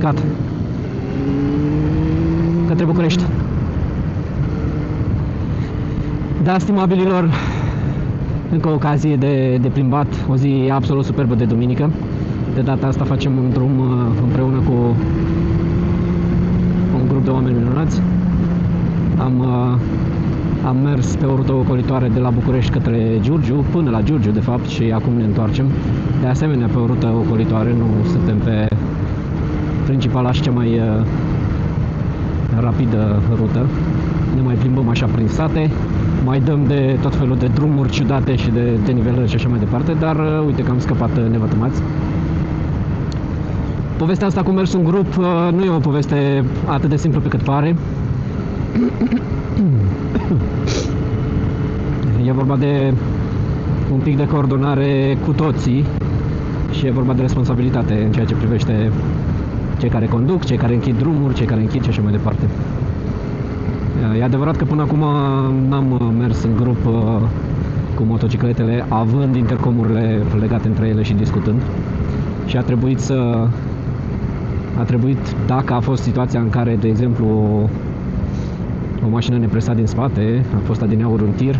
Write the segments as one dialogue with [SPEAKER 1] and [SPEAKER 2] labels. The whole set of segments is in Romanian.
[SPEAKER 1] plecat către București. Da, stimabililor, încă o ocazie de plimbat, o zi absolut superbă de duminică. De data asta facem un drum împreună cu un grup de oameni minunați. Am mers pe o rută ocolitoare de la București către Giurgiu, până la Giurgiu de fapt, și acum ne întoarcem. De asemenea pe o rută ocolitoare, nu suntem pe principala și cea mai rapidă rută. Ne mai plimbăm așa prin sate, mai dăm de tot felul de drumuri ciudate și de nivelări și așa mai departe, dar uite că am scăpat nevătămați. Povestea asta cu mers în grup nu e o poveste atât de simplă pe cât pare. E vorba de un pic de coordonare cu toții și e vorba de responsabilitate în ceea ce privește cei care conduc, cei care închid drumuri, cei care închid și așa mai departe. E adevărat că până acum n-am mers în grup cu motocicletele, având intercomurile legate între ele și discutând. Și a trebuit, dacă a fost situația în care, de exemplu, o mașină ne presa din spate, a fost adineauri un tir,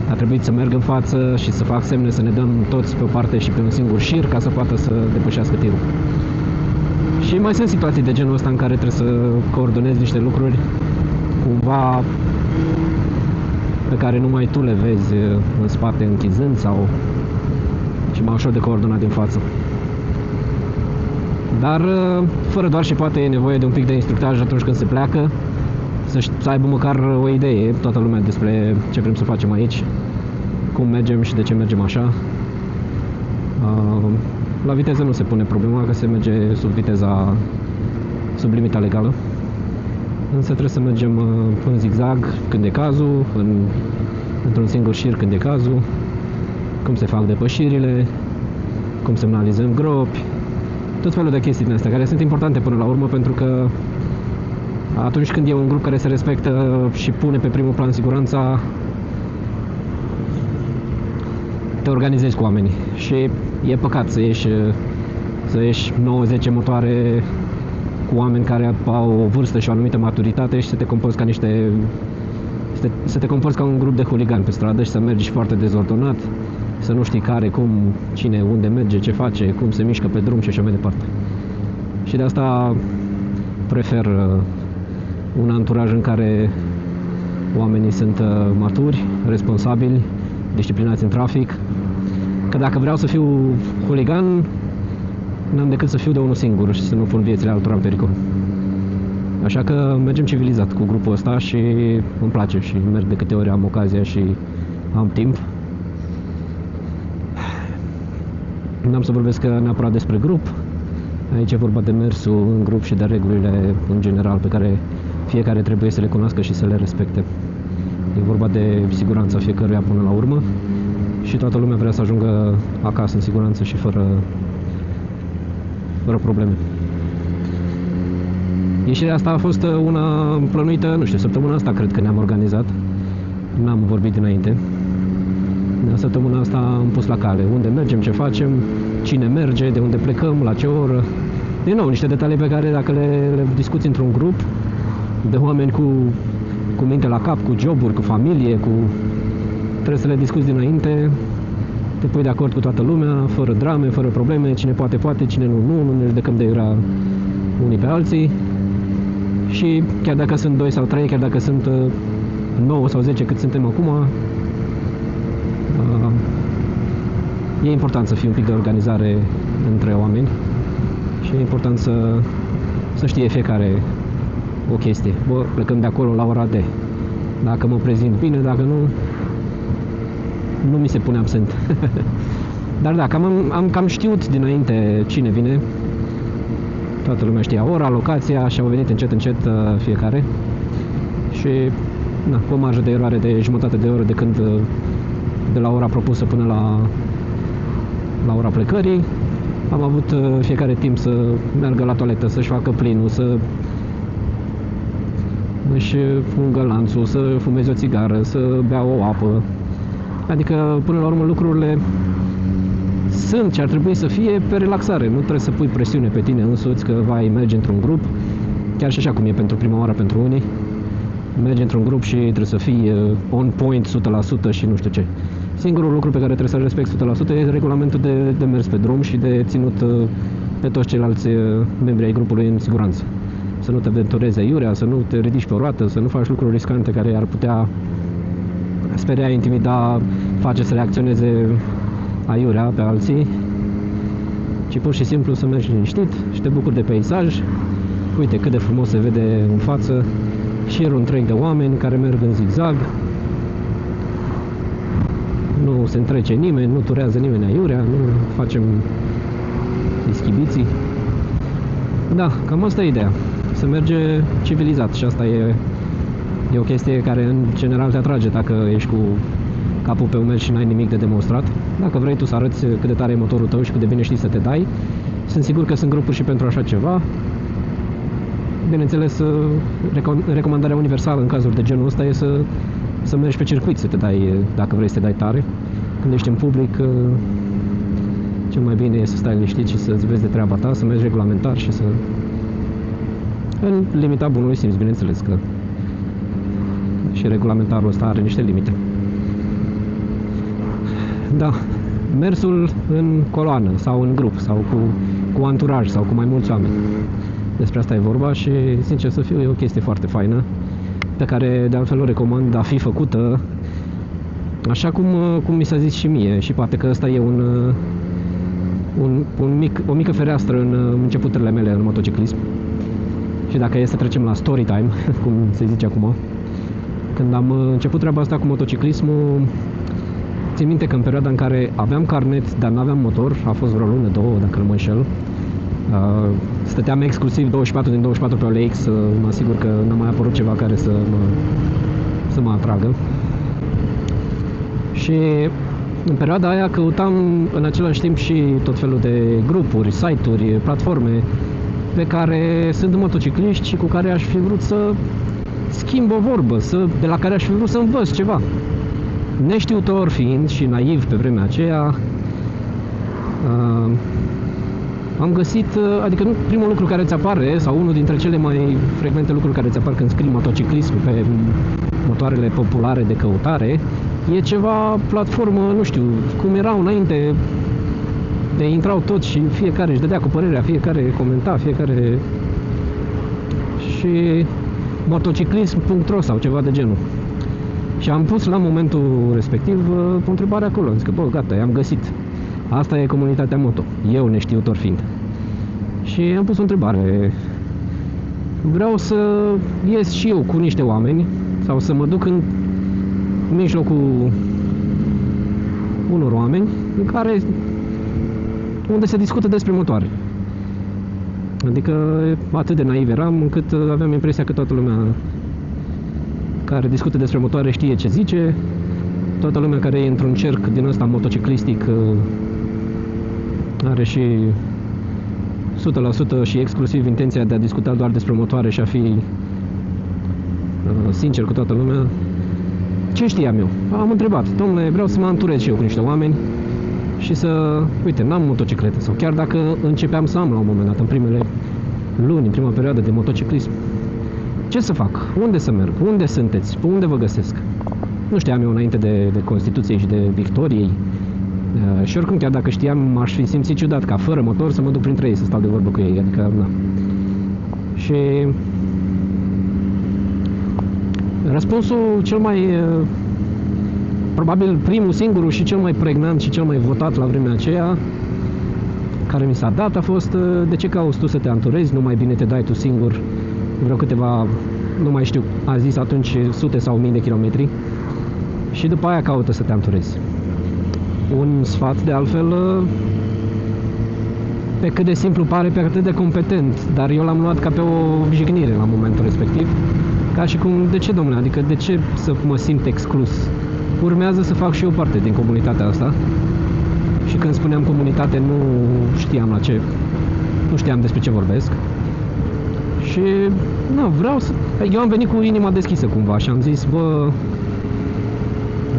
[SPEAKER 1] a trebuit să merg în față și să fac semne să ne dăm toți pe o parte și pe un singur șir ca să poată să depășească tirul. Și mai sunt situații de genul ăsta în care trebuie să coordonezi niște lucruri cumva pe care numai tu le vezi în spate închizând sau și mai ușor de coordonat din față. Dar fără doar și poate e nevoie de un pic de instructaj atunci când se pleacă, să aibă măcar o idee toată lumea despre ce vrem să facem aici, cum mergem și de ce mergem așa. La viteză nu se pune problema, că se merge sub limita legală. Însă trebuie să mergem în zigzag când e cazul, într-un singur șir când e cazul, cum se fac depășirile, cum semnalizăm gropi, tot felul de chestii din astea care sunt importante până la urmă, pentru că atunci când e un grup care se respectă și pune pe primul plan siguranța, te organizezi cu oamenii și e păcat să ieși 9-10 motoare cu oameni care au o vârstă și o anumită maturitate și să te comporți ca un grup de huligani pe stradă și să mergi foarte dezordonat, să nu știi care, cum, cine, unde merge, ce face, cum se mișcă pe drum și așa mai departe. Și de asta prefer un anturaj în care oamenii sunt maturi, responsabili, disciplinați în trafic. Că dacă vreau să fiu huligan, n-am decât să fiu de unul singur și să nu pun viețile altora în pericol. Așa că mergem civilizat cu grupul ăsta și îmi place și merg de câte ori am ocazia și am timp. N-am să vorbesc neapărat despre grup. Aici e vorba de mersul în grup și de regulile în general pe care fiecare trebuie să le cunoască și să le respecte. E vorba de siguranța fiecăruia până la urmă și toată lumea vrea să ajungă acasă în siguranță și fără probleme. Ieșirea asta a fost una plănuită, nu știu, săptămâna asta cred că ne-am organizat. N-am vorbit dinainte. Săptămâna asta am pus la cale unde mergem, ce facem, cine merge, de unde plecăm, la ce oră. Din nou, niște detalii pe care dacă le discuți într-un grup de oameni cu minte la cap, cu joburi, cu familie, trebuie să le discuți dinainte, te pui de acord cu toată lumea, fără drame, fără probleme, cine poate, cine nu ne judecăm de iurea unii pe alții. Și chiar dacă sunt 2 sau 3, chiar dacă sunt 9 sau 10 cât suntem acum, e important să fie un pic de organizare între oameni și e important să știe fiecare o chestie. Bă, plecăm de acolo la ora de. Dacă mă prezint bine, dacă nu mi se pune absent. Dar da, am cam știut dinainte cine vine. Toată lumea știa ora, locația și au venit încet fiecare. Și cu o marjă de eroare de jumătate de oră de la ora propusă până la ora plecării. Am avut fiecare timp să meargă la toaletă, să-și facă plinul, să își ungă lanțul, să fumeze o țigară, să bea o apă. Adică, până la urmă, lucrurile sunt ce ar trebui să fie pe relaxare. Nu trebuie să pui presiune pe tine însuți că vai merge într-un grup, chiar și așa cum e pentru prima oară pentru unii. Mergi într-un grup și trebuie să fii on point 100% și nu știu ce. Singurul lucru pe care trebuie să-l respecti 100% e regulamentul de mers pe drum și de ținut pe toți ceilalți membri ai grupului în siguranță. Să nu te aventurezi aiurea, să nu te ridici pe o roată, să nu faci lucruri riscante care ar putea speria, intimida, face să reacționeze aiurea pe alții, ci pur și simplu să mergi liniștit și te bucuri de peisaj. Uite cât de frumos se vede în față șirul întreg de oameni care merg în zigzag. Nu se întrece nimeni, nu turează nimeni aiurea, nu facem ischibiții. Da, cam asta e ideea. Se merge civilizat și asta e o chestie care în general te atrage dacă ești cu capul pe umeri și n-ai nimic de demonstrat. Dacă vrei tu să arăți cât de tare e motorul tău și cât de bine știi să te dai, sunt sigur că sunt grupuri și pentru așa ceva. Bineînțeles, recomandarea universală în cazuri de genul ăsta e să mergi pe circuit, să te dai, dacă vrei să te dai tare. Când ești în public, cel mai bine e să stai liniștit și să-ți vezi de treaba ta, să mergi regulamentar și să... în limita bunului simț, bineînțeles că și regulamentarul ăsta are niște limite. Da, mersul în coloană sau în grup sau cu anturaj sau cu mai mulți oameni. Despre asta e vorba și, sincer să fiu, e o chestie foarte faină pe care de altfel o recomand a fi făcută așa cum mi s-a zis și mie, și poate că ăsta e o mică fereastră în începuturile mele în motociclism. Și dacă e să trecem la story time, cum se zice acum, când am început treaba asta cu motociclismul, țin minte că în perioada în care aveam carnet, dar n-aveam motor, a fost vreo lună, două, dacă nu mă înșel, stăteam exclusiv 24 din 24 pe OLX să mă asigur că n-a mai apărut ceva care să mă atragă. Și în perioada aia căutam în același timp și tot felul de grupuri, site-uri, platforme pe care sunt motocicliști și cu care aș fi vrut să schimb o vorbă, de la care aș fi vrut să învăț ceva. Neștiutor fiind și naiv pe vremea aceea, am găsit, adică nu primul lucru care îți apare, sau unul dintre cele mai frecvente lucruri care îți apar când scrii motociclism pe motoarele populare de căutare, e ceva platformă, nu știu, cum erau înainte, de intrau toți și fiecare își dădea cu părerea, fiecare comenta, fiecare... și motociclism.ro sau ceva de genul. Și am pus la momentul respectiv o întrebare acolo, am zis că, bă, gata, i-am găsit. Asta e comunitatea moto, eu neștiutor fiind. Și am pus o întrebare. Vreau să ies și eu cu niște oameni sau să mă duc în mijlocul unor oameni unde se discută despre motoare. Adică atât de naiv eram încât aveam impresia că toată lumea care discută despre motoare știe ce zice, toată lumea care e într-un cerc din ăsta motociclistic are și 100% și exclusiv intenția de a discuta doar despre motoare și a fi sincer cu toată lumea. Ce știam eu? Am întrebat, domnule, vreau să mă anturez și eu cu niște oameni și uite, n-am motocicletă, sau chiar dacă începeam să am la un moment dat, în primele luni, în prima perioadă de motociclism, ce să fac? Unde să merg? Unde sunteți? Pe unde vă găsesc? Nu știam eu înainte de Constituției și de Victoriei. Și oricum, chiar dacă știam, m-aș fi simțit ciudat ca fără motor să mă duc printre ei, să stau de vorbă cu ei. Adică, na. Și răspunsul cel mai, probabil primul, singurul și cel mai pregnant și cel mai votat la vremea aceea, care mi s-a dat, a fost: de ce cauți tu să te anturezi? Nu mai bine te dai tu singur vreo câteva, nu mai știu, a zis atunci, sute sau mii de kilometri și după aia caută să te anturezi. Un sfat, de altfel, pe cât de simplu pare, pe atât de competent, dar eu l-am luat ca pe o jignire la momentul respectiv, ca și cum, de ce, domnule, adică de ce să mă simt exclus? Urmează să fac și eu parte din comunitatea asta. Și când spuneam comunitate, nu știam despre ce vorbesc. Și eu am venit cu inima deschisă cumva și am zis, bă,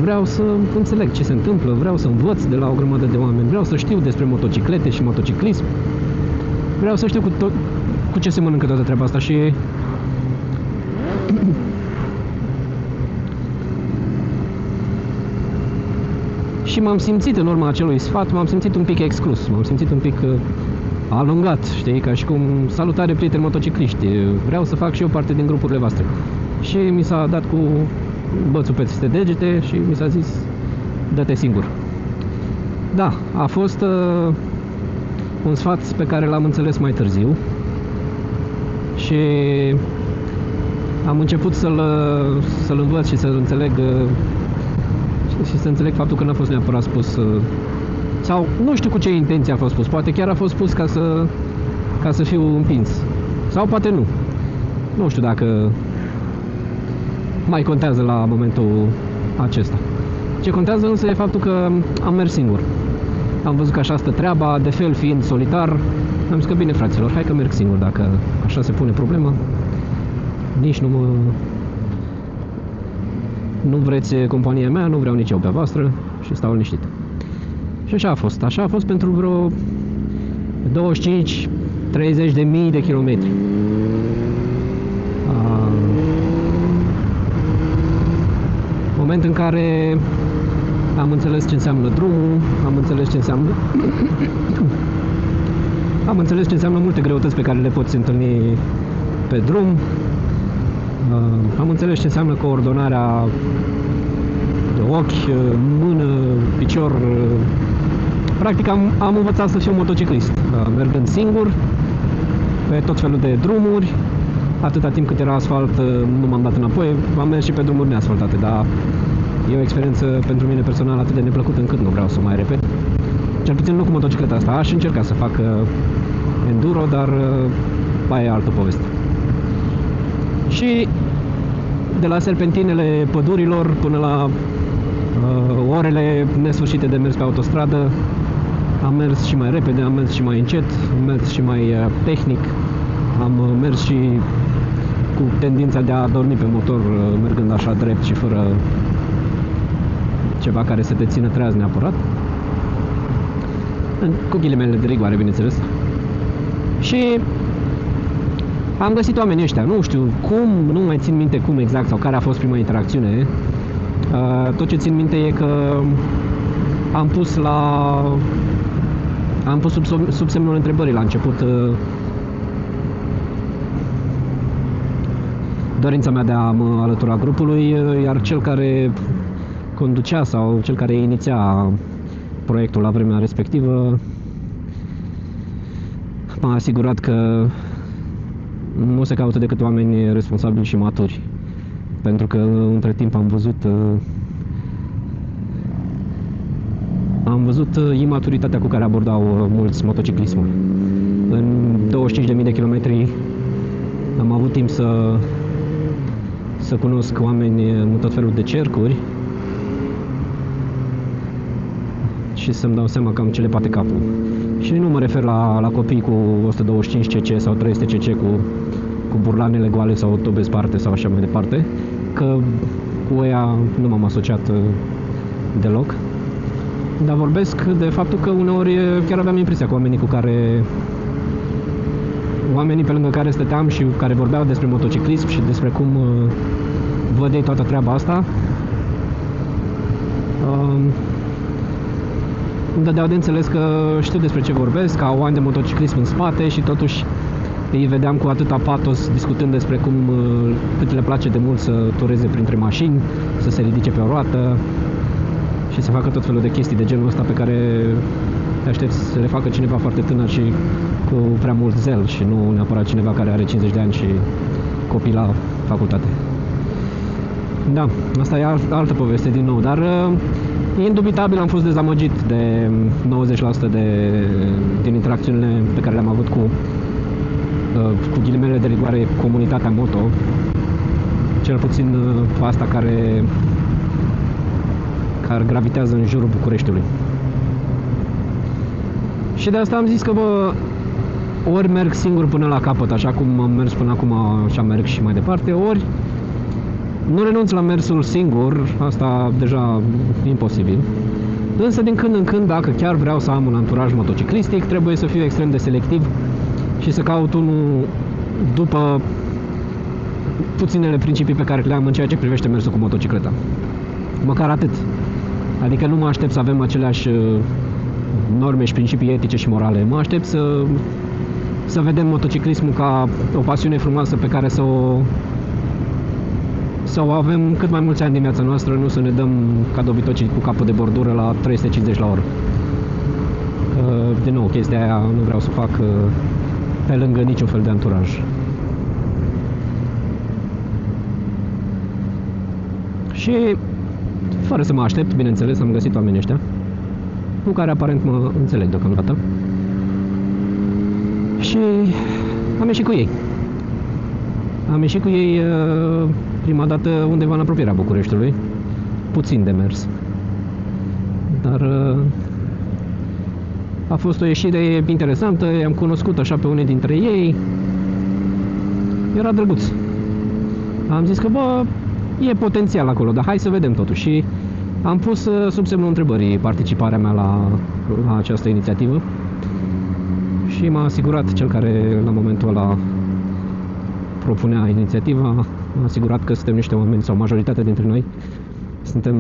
[SPEAKER 1] Vreau să înțeleg ce se întâmplă, vreau să învăț de la o grămadă de oameni, vreau să știu despre motociclete și motociclism. Vreau să știu cu ce se mănâncă toată treaba asta și și m-am simțit în urma acelui sfat, m-am simțit un pic exclus, m-am simțit un pic alungat, știi, ca și cum salutare prieteni motocicliști, vreau să fac și eu parte din grupurile voastre. Și mi s-a dat cu bățul peste degete și mi s-a zis dă-te singur. Da, a fost un sfat pe care l-am înțeles mai târziu și am început să-l învăț și să-l înțeleg și să înțeleg faptul că n-a fost neapărat spus sau nu știu cu ce intenție a fost spus, poate chiar a fost spus ca să fiu împins sau poate nu. Nu știu dacă mai contează la momentul acesta. Ce contează însă e faptul că am mers singur. Am văzut că așa stă treaba, de fel fiind solitar, am zis că bine fraților, hai că merg singur dacă așa se pune problema. Nici nu vreți compania mea, nu vreau nici eu pe voastră și stau liniștit. Și așa a fost. Așa a fost pentru vreo 25-30 de mii de kilometri. Moment în care am înțeles ce înseamnă drumul, am înțeles ce înseamnă multe greutăți pe care le poți întâlni pe drum. Am înțeles ce înseamnă coordonarea de ochi, mână, picior. Practic am învățat să fiu motociclist, mergând singur pe tot felul de drumuri. Atâta timp cât era asfalt, nu m-am dat înapoi. Am mers și pe drumuri neasfaltate, dar e o experiență pentru mine personal atât de neplăcută încât nu vreau să o mai repet. Cel puțin nu cu motocicleta asta. Aș încerca să fac enduro, dar aia e altă poveste. Și de la serpentinele pădurilor până la orele nesfârșite de mers pe autostradă, am mers și mai repede, am mers și mai încet, am mers și mai tehnic, am mers și cu tendința de a dormi pe motor, mergând așa drept și fără ceva care să te țină treaz neapărat. Cu ghilimele de rigoare, bineînțeles. Și am găsit oamenii ăștia, nu știu cum, nu mai țin minte cum exact sau care a fost prima interacțiune. Tot ce țin minte e că am pus sub semnul întrebării la început dorința mea de a mă alătura grupului, iar cel care conducea sau cel care iniția proiectul la vremea respectivă m-a asigurat că nu se caută decât oameni responsabili și maturi, pentru că între timp am văzut imaturitatea cu care abordau mulți motociclismul. În 25.000 de kilometri am avut timp să cunosc oameni în tot felul de cercuri și să-mi dau seama cam ce le bate capul. Și nu mă refer la copii cu 125 cc sau 300 cc cu burlanele goale sau tobe sparte sau așa mai departe, că cu ea nu m-am asociat deloc. Dar vorbesc de faptul că uneori chiar aveam impresia că oamenii pe lângă care stăteam și care vorbeau despre motociclism și despre cum văd ei toată treaba asta, îmi dădeau de înțeles că știu despre ce vorbesc, că au ani de motociclism în spate și totuși îi vedeam cu atâta patos discutând despre cât le place de mult să tureze printre mașini, să se ridice pe o roată și să facă tot felul de chestii de genul ăsta pe care te aștepți să le facă cineva foarte tânăr și cu prea mult zel și nu neapărat cineva care are 50 de ani și copii la facultate. Da, asta e altă poveste din nou, dar indubitabil am fost dezamăgit de 90% din interacțiunile pe care le-am avut cu ghilimele de rigoare comunitatea moto, cel puțin asta care gravitează în jurul Bucureștiului. Și de asta am zis că ori merg singur până la capăt, așa cum am mers până acum, așa merg și mai departe, ori Nu renunț la mersul singur, asta deja imposibil. Însă din când în când, dacă chiar vreau să am un anturaj motociclistic, trebuie să fiu extrem de selectiv și să caut unul după puținele principii pe care le am în ceea ce privește mersul cu motocicleta. Măcar atât. Adică nu mă aștept să avem aceleași norme și principii etice și morale. Mă aștept să vedem motociclismul ca o pasiune frumoasă pe care să o avem cât mai mulți ani din viața noastră, nu să ne dăm ca dobitocii cu capul de bordură la 350 la oră. Din nou, chestia aia nu vreau să fac pe lângă niciun fel de anturaj. Și fără să mă aștept, bineînțeles, am găsit oamenii ăștia cu care aparent mă înțeleg deocamdată. Și am ieșit cu ei. Am ieșit cu ei prima dată undeva în apropierea Bucureștiului. Puțin de mers. Dar a fost o ieșire interesantă, i-am cunoscut așa pe unii dintre ei. Era drăguț. Am zis că, bă, e potențial acolo, dar hai să vedem totuși. Și am pus sub semnul întrebării participarea mea la această inițiativă. Și m-a asigurat cel care la momentul ăla propunea inițiativa, m-a asigurat că suntem niște oameni, sau majoritatea dintre noi suntem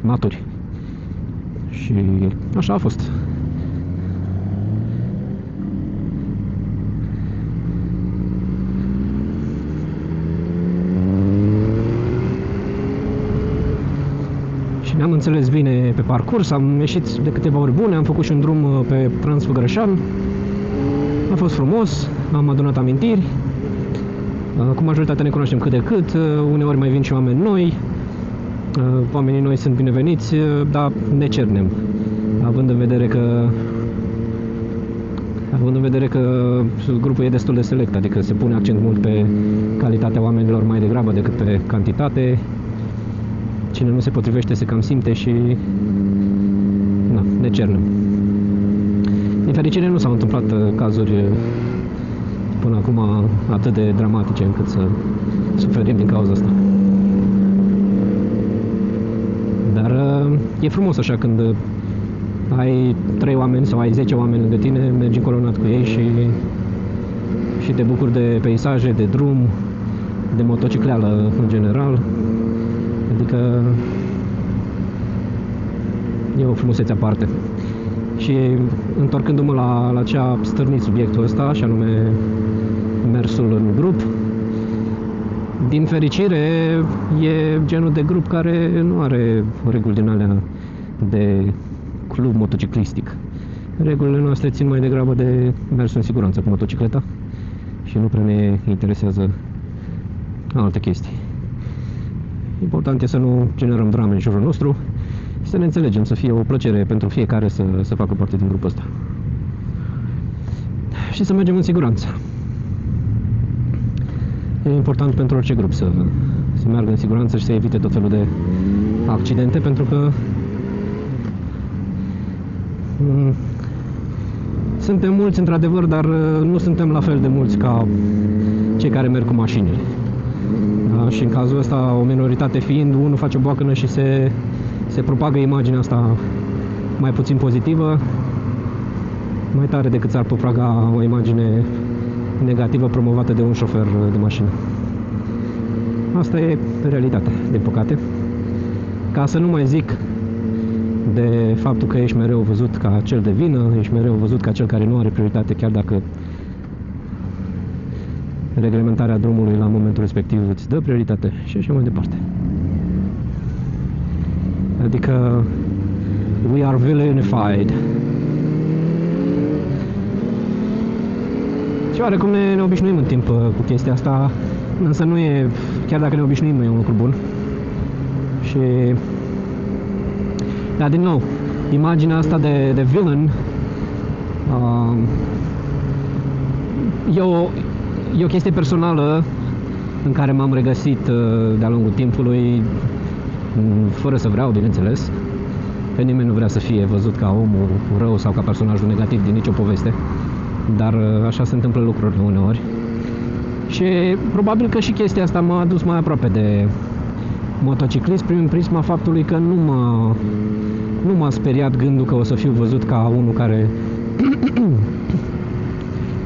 [SPEAKER 1] maturi. Și așa a fost. Și ne-am înțeles bine pe parcurs, am ieșit de câteva ori bune, am făcut și un drum pe Transfăgărășan. A fost frumos, am adunat amintiri. Cu majoritatea ne cunoaștem cât de cât, uneori mai vin și oameni noi. Oamenii noi sunt bineveniți, dar ne cernem. Având în vedere că grupul e destul de select, adică se pune accent mult pe calitatea oamenilor mai degrabă decât pe cantitate. Cine nu se potrivește se cam simte și ne cernem. Din fericire nu s-au întâmplat cazuri până acum atât de dramatice încât să suferim din cauza asta. Dar e frumos așa când ai 3 oameni sau ai 10 oameni lângă tine, mergi încolonat cu ei și te bucuri de peisaje, de drum, de motocicleală în general. Adică e o frumusețe aparte. Și întorcându-mă la ce a stârnit subiectul ăsta, și anume mersul în grup, din fericire e genul de grup care nu are reguli din alea de club motociclistic. Regulile noastre țin mai degrabă de mersul în siguranță cu motocicleta și nu prea ne interesează alte chestii. Important e să nu generăm drame în jurul nostru, să ne înțelegem, să fie o plăcere pentru fiecare să facă parte din grupul ăsta. Și să mergem în siguranță. E important pentru orice grup să meargă în siguranță și să evite tot felul de accidente, pentru că suntem mulți într-adevăr, dar nu suntem la fel de mulți ca cei care merg cu mașinile. Da? Și în cazul ăsta, o minoritate fiind, unul face o boacănă și se propagă imaginea asta mai puțin pozitivă, mai tare decât s-ar propaga o imagine negativă promovată de un șofer de mașină. Asta e realitatea, din păcate. Ca să nu mai zic de faptul că ești mereu văzut ca cel de vină, ești mereu văzut ca cel care nu are prioritate, chiar dacă reglementarea drumului la momentul respectiv îți dă prioritate și așa mai departe. Adică we are villainified. Și oarecum ne obișnuim în timp cu chestia asta, însă nu e, chiar dacă ne obișnuim, nu e un lucru bun. Și da, din nou, imaginea asta de villain e o chestie personală în care m-am regăsit de-a lungul timpului, fără să vreau, bineînțeles. Că nimeni nu vrea să fie văzut ca omul rău sau ca personajul negativ din nicio poveste. Dar așa se întâmplă lucrurile uneori. Și Și probabil că și chestia asta m-a adus mai aproape de motociclist prin prisma faptului că nu m-a speriat gândul că o să fiu văzut ca unul care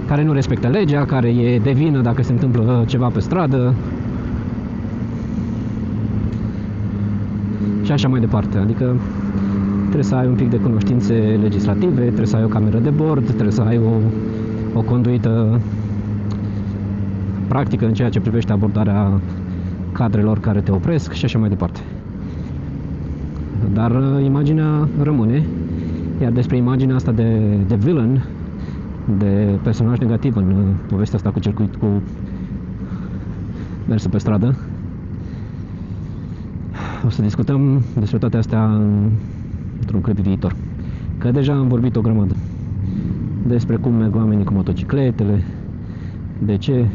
[SPEAKER 1] care nu respectă legea, care e de vină dacă se întâmplă ceva pe stradă și așa mai departe. Adică trebuie să ai un pic de cunoștințe legislative, trebuie să ai o cameră de bord, trebuie să ai o conduită practică în ceea ce privește abordarea cadrelor care te opresc și așa mai departe. Dar imaginea rămâne, iar despre imaginea asta de villain, de personaj negativ în povestea asta cu circuit, cu mersul pe stradă, o să discutăm despre toate astea într-un clip viitor. Că deja am vorbit o grămadă despre cum merg oamenii cu motocicletele, de ce